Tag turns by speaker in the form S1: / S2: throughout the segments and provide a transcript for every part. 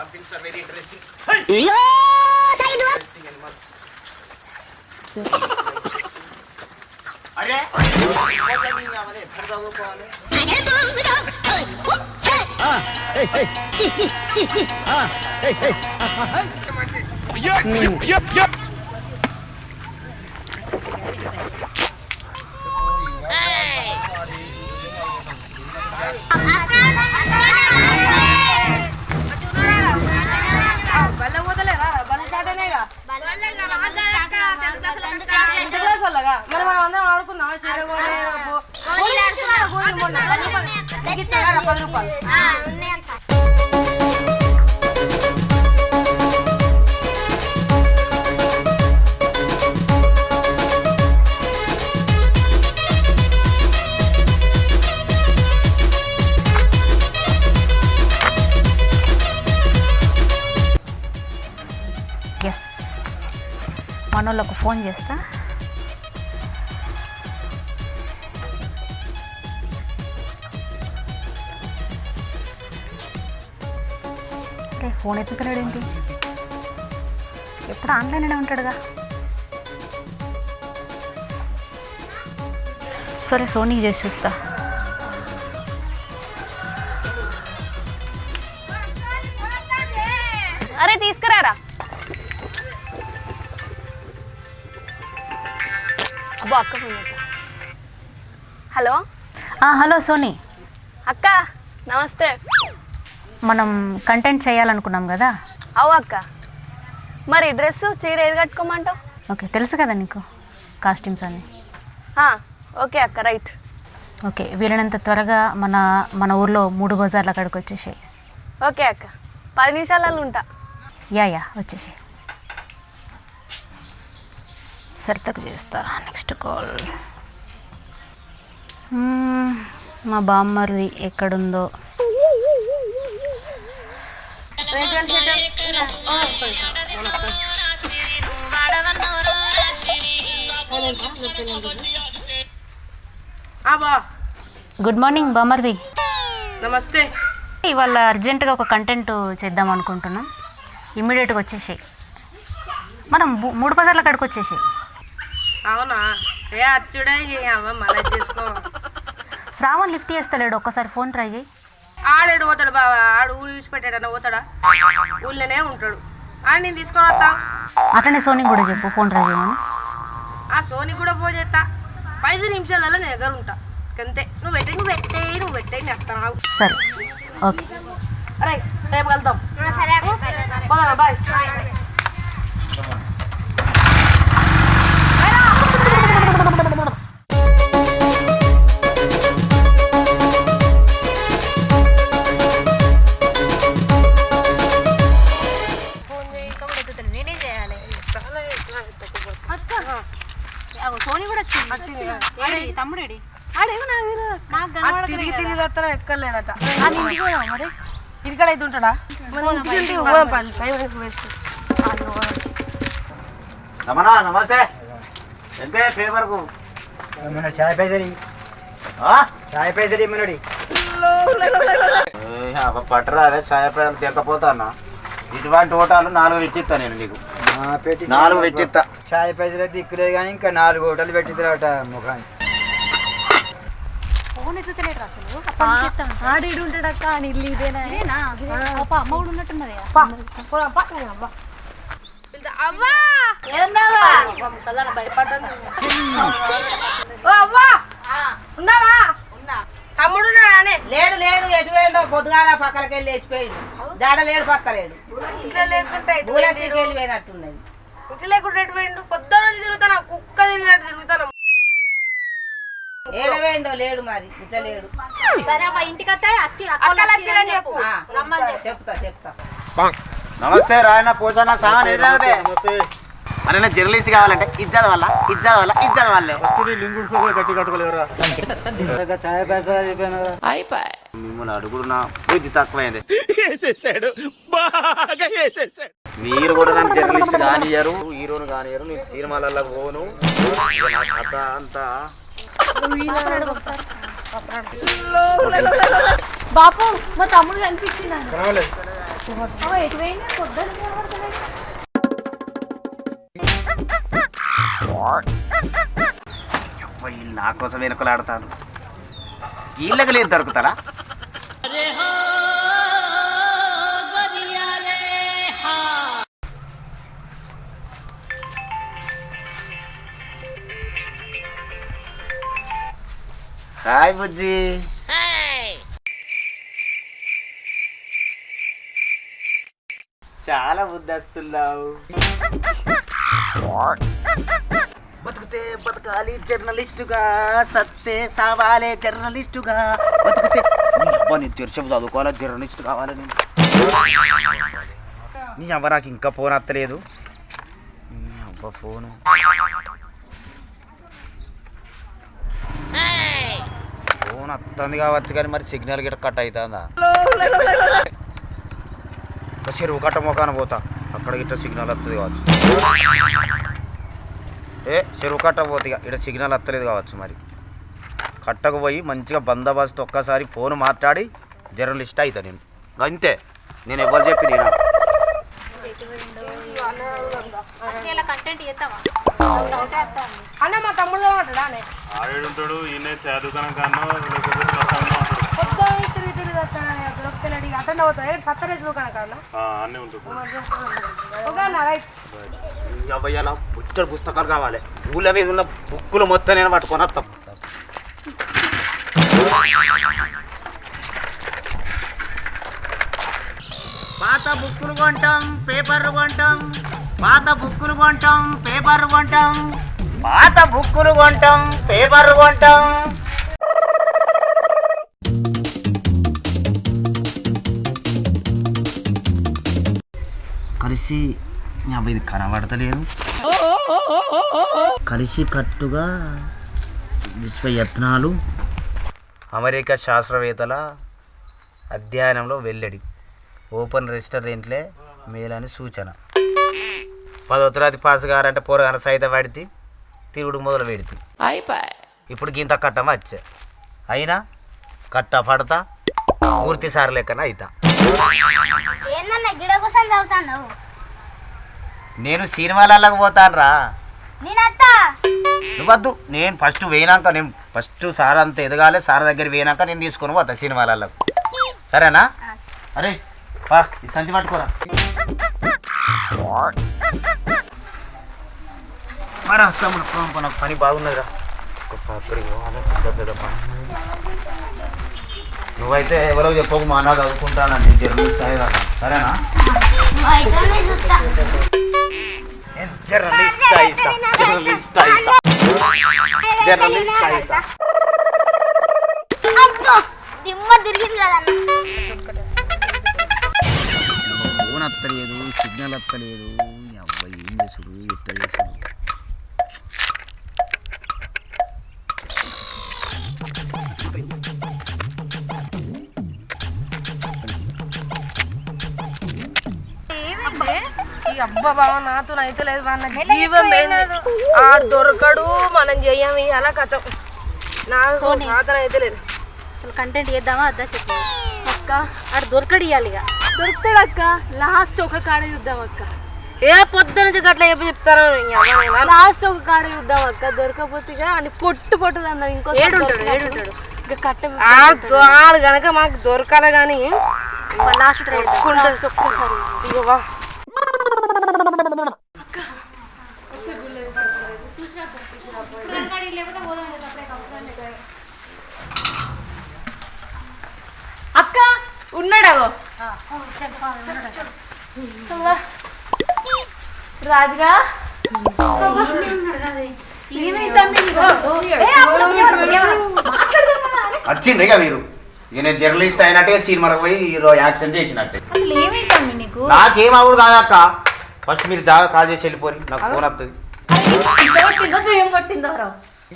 S1: Some things are very interesting. Interesting animals. अरे yep.
S2: Yes మనోళ్ళకు phone చేస్తా. Phone ఎత్తుతలేడు ఏంటి? ఎప్పుడు ఆన్లైన్లోనే ఉంటాడుగా. సరే సోనీకి చేసి చూస్తా. అరే తీసుకురారా. అబ్బో అక్క ఫోన్. హలో హలో సోనీ అక్క, నమస్తే. మనం కంటెంట్ చేయాలనుకున్నాం కదా. అవు అక్క, మరి డ్రెస్సు చీర ఏది కట్టుకోమంటావు? ఓకే, తెలుసు కదా నీకు కాస్ట్యూమ్స్ అన్నీ. ఓకే అక్క, రైట్. ఓకే, వీలైనంత త్వరగా మన ఊర్లో 3 బజార్ల అక్కడికి వచ్చేసాయి. ఓకే అక్క, 10 నిమిషాలలో ఉంటా. యా వచ్చేసాయి. సరితకు చేస్తా నెక్స్ట్ కాల్. మా బామ్మర్ది ఎక్కడుందో. గుడ్ మార్నింగ్ బామ్మర్ది.
S3: నమస్తే.
S2: ఇవాళ అర్జెంటుగా ఒక కంటెంట్ చేద్దాం అనుకుంటున్నాం. ఇమ్మీడియట్గా వచ్చేసాయి. మనం 3 బజార్ల కాడికి వచ్చేసాయి.
S3: అవునా? ఏ అచ్చుడే మళ్ళీ చేసుకో.
S2: శ్రావణ్ లిఫ్ట్ చేస్తలేడు, ఒక్కసారి ఫోన్ ట్రై చేయి.
S3: ఆడేడు పోతాడు బావా, ఆడు ఊరు విడిచిపెట్టాడన్నా పోతాడా? ఊళ్ళోనే ఉంటాడు. ఆడు నేను తీసుకోవస్తా.
S2: అట్లనే సోనీ కూడా చెప్పు ఫోన్ ట్రై చేయమని.
S3: ఆ సోనీ కూడా ఫోన్ చేస్తా. 5 నిమిషాలలో నేను దగ్గర ఉంటా. అంతే, నువ్వు పెట్టే నేస్తావు.
S2: సరే ఓకే.
S3: అరే రేపు వెళ్తాం. పోదా బాయ్.
S2: సోనీ కూడా వచ్చింది. తమ్ముడేడి
S3: తిరిగి వస్తారా? ఎక్కలేనట.
S2: మరి
S3: ఇక్కడ అయితే ఉంటాడా?
S1: నమస్తే. ఎంతే పేపర్కు
S4: చాయ్ పైసలు ఇమ్మన్నాడు.
S1: పట్టరా అదే చాయ్ పైసలు తెక్కపోతానా? ఇటువంటి ఓటాలు 4 ఇచ్చిస్తా నేను నీకు. 4 ఇచ్చిస్తా.
S4: చాయ్ పైసలు అయితే ఇక్కలేదు కానీ ఇంకా 4 హోటలు పెట్టిద్దరట ముఖాన్ని.
S2: ఫోన్ ఎత్తుతలేడు అసలు. ఆడేడు ఉంటాడక్క. ఇల్లు ఇదేనా? అమ్మ కూడా ఉన్నట్టున్నది.
S3: తమ్ముడు
S5: లేడు ఎటు వెళ్ళో పొద్దుగాల పక్కలకి వెళ్ళి వేసిపోయాడు. దాడ లేడు పక్కలేడు.
S3: ఇంట్లో లేకుంటే
S5: వెళ్ళి పోయినట్టున్నది.
S3: ఇంట్లో లేకుంటే ఎటు పోయిండు? పొద్దున తిరుగుతాను, కుక్క తిరిగినట్టు తిరుగుతాను.
S5: ఏడవేండో లేడు, మరి ఇట్లా లేడు. చెప్తా.
S1: నమస్తే రాయన పోచానా సామాన్ ఏదే అన్న జర్నలిస్ట్ కావాలంటే ఇజ్జత వల్ల
S4: గట్టి కట్టుకోలేవురా. చాయ్ పైసలు చెప్పాను.
S1: మిమ్మల్ని అడుగుడున్నా బుద్ధి తక్కువైంది. మీరు కూడా నన్ను జర్నలిస్ట్ కానియరు, హీరోను కానియరు. నేను సినిమాలలో పోను. కథ అంతా
S2: బాపు మా తమ్ముడు కనిపించింది.
S1: వీళ్ళు నా కోసం వెనుకలు ఆడతాను, వీళ్ళకి లేదు దొరుకుతారా? హాయ్ బుజ్జి. చాలా బుద్ధస్తున్నావు. బతుకుతే బతకాలి జర్నలిస్టుగా, సత్తే సావాలే జర్నలిస్టుగా. బతుకుతే నేను తెరిచి చదువుకోవాలి, జర్నలిస్ట్ కావాలి నేను. నీ అవ్వ నాకు ఇంకా ఫోన్ వస్తలేదు. నీ అవ్వ ఫోను ఫోన్ వస్తుంది కావచ్చు కానీ మరి సిగ్నల్ గిట్ట కట్ అవుతుందా? చెరువు కట్ట మొఖాన పోతా, అక్కడ గిట్ట సిగ్నల్ వస్తుంది కావచ్చు. చెరువు కట్ట పోతే ఇక్కడ సిగ్నల్ వస్తలేదు కావచ్చు. మరి కట్టకు పోయి మంచిగా బందోబస్తు ఒక్కసారి ఫోన్ మాట్లాడి జర్నలిస్ట్ అవుతా నేను. అంతే, నేను ఎవరు చెప్పి నేను
S3: అన్న మా తమ్ముడు
S6: ఆడేడుంటాడు. ఈయన చదువుకనం కన్నా లేకపోతే అన్నీ ఉంటుంది.
S1: అబ్బాయిలా పుచ్చడి పుస్తకాలు కావాలి. ఊళ్ళ మీద ఉన్న బుక్కులు మొత్తం నేను పట్టుకొని వస్తాం. పాత బుక్కులు కొంటాం, పేపర్లు కొంటాం. పాత బుక్కులు కొంటాం, పేపర్లు కొంటాం. పాత బుక్కులు కొంటాం, పేపర్లు కొంటాం. కలిసి ఇది కనబడతలేదు. కలిసి కట్టుగా విశ్వయత్నాలు అమెరికా శాస్త్రవేత్తల అధ్యయనంలో వెల్లడి. ఓపెన్ రెస్టారెంట్లే మేలని సూచన. 10వ తరగతి పాస్ గారంటే పోరగాన సైత పడితే తిరుగుడు మొదలు పెడితే ఇప్పుడు గింత కట్టమ వచ్చే అయినా కట్ట పడతా పూర్తి సార్ లెక్కన అవుతా. నేను సినిమాలకు పోతాను రా. నువ్వద్దు, నేను ఫస్ట్ పోయినాక, నేను ఫస్ట్ సార్ అంత ఎదగాలి. సార్ దగ్గర పోయినాక నేను తీసుకొని పోతా సినిమాలకు. సరేనా? అరే పా, ఈ సంచి పట్టుకోరా. మన పని బాగున్నదిరా. పెద్ద పని. నువ్వైతే ఎవరో చెప్పకు, మా అన్న చదువుకుంటానని జర్నలిస్ట్ అయ్యేదా. సరేనా? జర్నలిస్ట్ అయితా, జర్నలిస్ట్ అయితా, జర్నలిస్ట్ అయితా. ఫోన్ వస్తలేదు, సిగ్నల్ వస్తలేదు. అబ్బాయి ఏం చేసుడు, ఎట్ట చేసుడు?
S3: అబ్బా బావ నాతో అయితే లేదు, జీవం ఆడు దొరకడు, మనం చెయ్యము అలా కథ. నాకు అయితే లేదు.
S2: అసలు కంటెంట్ చేద్దామా అద్దా చెప్పు అక్క. ఆడు దొరకడు, ఇవ్వాలి ఇక దొరుకుతాడు అక్క. లాస్ట్ ఒక కాడ చూద్దాం అక్క.
S3: ఏ పొద్దు నుంచి గట్ల చెప్తారు.
S2: లాస్ట్ ఒక కాడ చూద్దాం అక్క. దొరకపోతే అని పొట్టు పొట్టు అన్నారు. ఇంకో ఏడుంటాడు ఇక కట్ట.
S3: ఆడు కనుక మాకు దొరకాలి కానీ
S2: లాస్ట్ ట్రై ఒక్కసారి
S3: ఇగో
S2: అక్క ఉన్నాడు రాజుగా.
S1: వచ్చింది ఇక మీరు. ఇక నేను జర్నలిస్ట్ అయినట్టుగా సినిమాలకు పోయి హీరో యాక్షన్ చేసినట్టు. నాకేం అవుడు కాదక్క. ఫస్ట్ మీరు జాగా కాల్ చేసి వెళ్ళిపోయి, నాకు ఫోన్ వస్తుంది.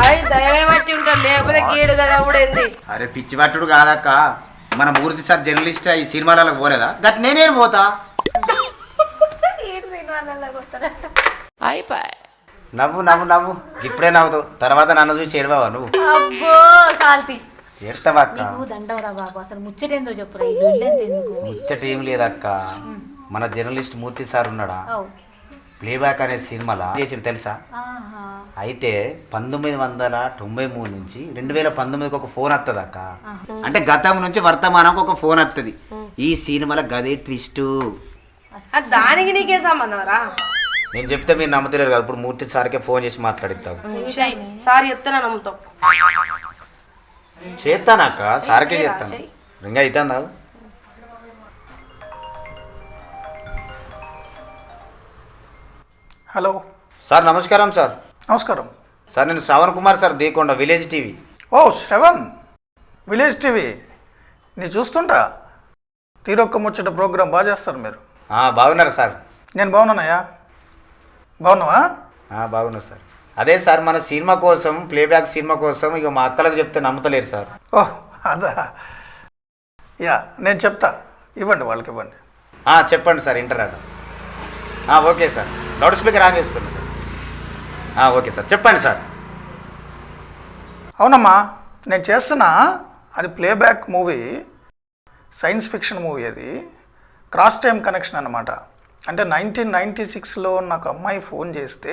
S3: అది దయమే బట్టి ఉంటాడు, లేకపోతే గీడు కదా కూడా.
S1: అరే పిచ్చి పట్టుడు కాదక్క. మన మూర్తి సార్ జర్నలిస్ట్ ఈ సినిమాలకు పోలేదా? గట్ నేనేం పోతా. నవ్వు నవ్వు నవ్వు, ఇప్పుడే నవ్వుతావు, తర్వాత నన్ను చూసి ఏడవావా నువ్వు?
S2: అబ్బో సాల్తి
S1: చేస్తావక్క.
S2: నీకు దండవరా బాబు, అసలు ముచ్చటేందో చెప్పురా, ఈ లొల్లెంత ఎందుకు?
S1: ముచ్చట ఏం లేదక్క. మన జర్నలిస్ట్ మూర్తి సార్ ఉన్నాడా,
S2: అవు.
S1: ప్లేబ్యాక్ అనే సినిమాలో చేసిండు తెలుసా?
S2: ఆహా.
S1: అయితే 1993 నుంచి 2019కి ఒక ఫోన్ వస్తుంది అక్క. అంటే గతం నుంచి వర్తమానంకి ఒక ఫోన్ వస్తుంది. ఈ సినిమాలో గదే ట్విస్ట్.
S3: దానికి నీకే సంబంధం రా?
S1: నేను చెప్తే మీరు నమ్మతలేరు కదా. ఇప్పుడు మూర్తి సార్కే ఫోన్ చేసి మాట్లాడిస్తావు.
S3: సారీ చెప్తానా నమ్ముతావు?
S1: చేస్తానక్క, సార్కే చేస్తాను. ఇంకా అవుతుందా?
S7: హలో
S1: సార్ నమస్కారం సార్.
S7: నమస్కారం
S1: సార్ నేను Shravan Kumar sir, Dekonda village TV.
S7: ఓ శ్రవణ్, విలేజ్ టీవీ నీ చూస్తుంటా. తీరొక్క ముచ్చట ప్రోగ్రాం బాగా చేస్తారు మీరు.
S1: బాగున్నారు సార్.
S7: నేను బాగున్నానయ్యా. బాగున్నావా?
S1: బాగున్నా సార్. అదే సార్ మన సినిమా కోసం, ప్లేబ్యాక్ సినిమా కోసం ఇక మా అక్కలకు చెప్తే నమ్ముతలేరు సార్.
S7: ఓహ్ అదా, యా నేను చెప్తా, ఇవ్వండి వాళ్ళకి ఇవ్వండి.
S1: చెప్పండి సార్, ఇంటరాడు. Okay sir, loud speaker on చేసుకోండి సార్. ఓకే సార్, చెప్పండి సార్.
S7: అవునమ్మా, నేను చేస్తున్నా. అది playback movie, science fiction movie. అది క్రాస్ టైం కనెక్షన్ అన్నమాట. అంటే 1996లో నాకు అమ్మాయి ఫోన్ చేస్తే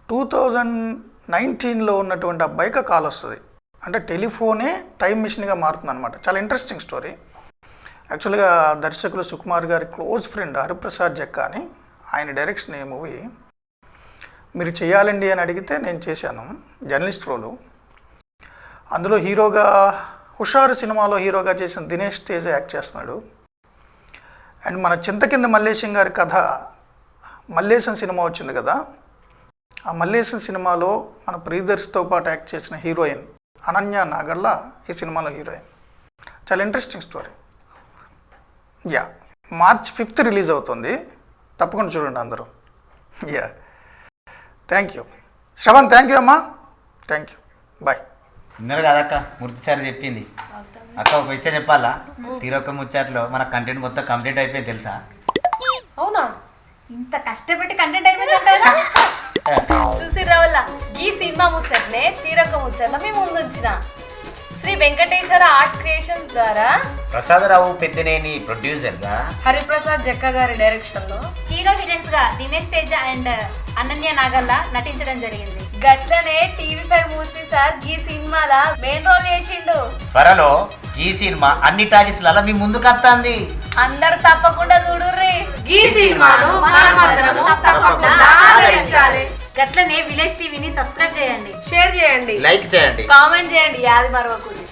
S7: 2019లో ఉన్నటువంటి అబ్బాయికి కాల్ వస్తుంది. అంటే టెలిఫోనే టైం మిషన్గా మారుతుంది అనమాట. చాలా ఇంట్రెస్టింగ్ స్టోరీ. యాక్చువల్గా దర్శకులు సుకుమార్ గారి క్లోజ్ ఫ్రెండ్ హరిప్రసాద్ జక్క అని, ఆయన డైరెక్షన్ ఈ మూవీ. మీరు చేయాలండి అని అడిగితే నేను చేశాను, జర్నలిస్ట్ రోలు. అందులో హీరోగా హుషారు సినిమాలో హీరోగా చేసిన దినేష్ తేజ యాక్ట్ చేస్తున్నాడు. అండ్ మన చింతకింద మల్లేశం గారి కథ, మల్లేశం సినిమా వచ్చింది కదా, ఆ మల్లేశం సినిమాలో మన ప్రియదర్శితో పాటు యాక్ట్ చేసిన హీరోయిన్ అనన్య నాగళ్ళ ఈ సినిమాలో హీరోయిన్. చాలా interesting story. Yeah, March 5th release అవుతుంది, తప్పకుండా చూడండి అందరూ. Yeah, thank you Shravan. Thank you అమ్మా, థ్యాంక్ యూ, బాయ్.
S1: విన్నారు కదక్క, మూర్తి సార్ చెప్పింది. అక్క ఒక విషయం చెప్పాలా, తీరొక్క ముచ్చట్లో మన కంటెంట్ మొత్తం కంప్లీట్ అయిపోయింది తెలుసా?
S3: అవునా?
S2: ఇంత కష్టపెట్టి కంటెంట్ అయిపోయిందంటారా? చూసిరావుల ఈ సినిమా ముచ్చట్నే తీరొక్క ముచ్చట్ల మేము ముందుంచిన శ్రీ వెంకటేశ్వర ఆర్ట్ క్రియేషన్స్ ద్వారా
S1: ప్రసాదరావు పెద్దినేని ప్రొడ్యూసర్ గా,
S3: హరిప్రసాద్ జక్క గారి డైరెక్షన్ లో
S2: హీరో హీరోయిన్స్ గా దినేష్ తేజ అండ్ అనన్య నాగల్ల నటించడం జరిగింది. గట్లనే TV5 మూర్తి సార్ ఈ సినిమాల మెయిన్ రోల్ చేసిండు.
S1: త్వరలో ఈ సినిమా అన్ని టాకీస్లలో మీ ముందుకు వస్తుంది.
S2: అందరు తప్పకుండా చూడుర్రి.
S3: ఈ సినిమాను మనమందరము తప్పకుండా ఆదరించాలి.
S2: గట్లనే విలేజ్ టీవీని సబ్స్క్రైబ్ చేయండి,
S3: షేర్ చేయండి,
S6: లైక్ చేయండి,
S2: కామెంట్ చేయండి. యాది మరవకూడదు.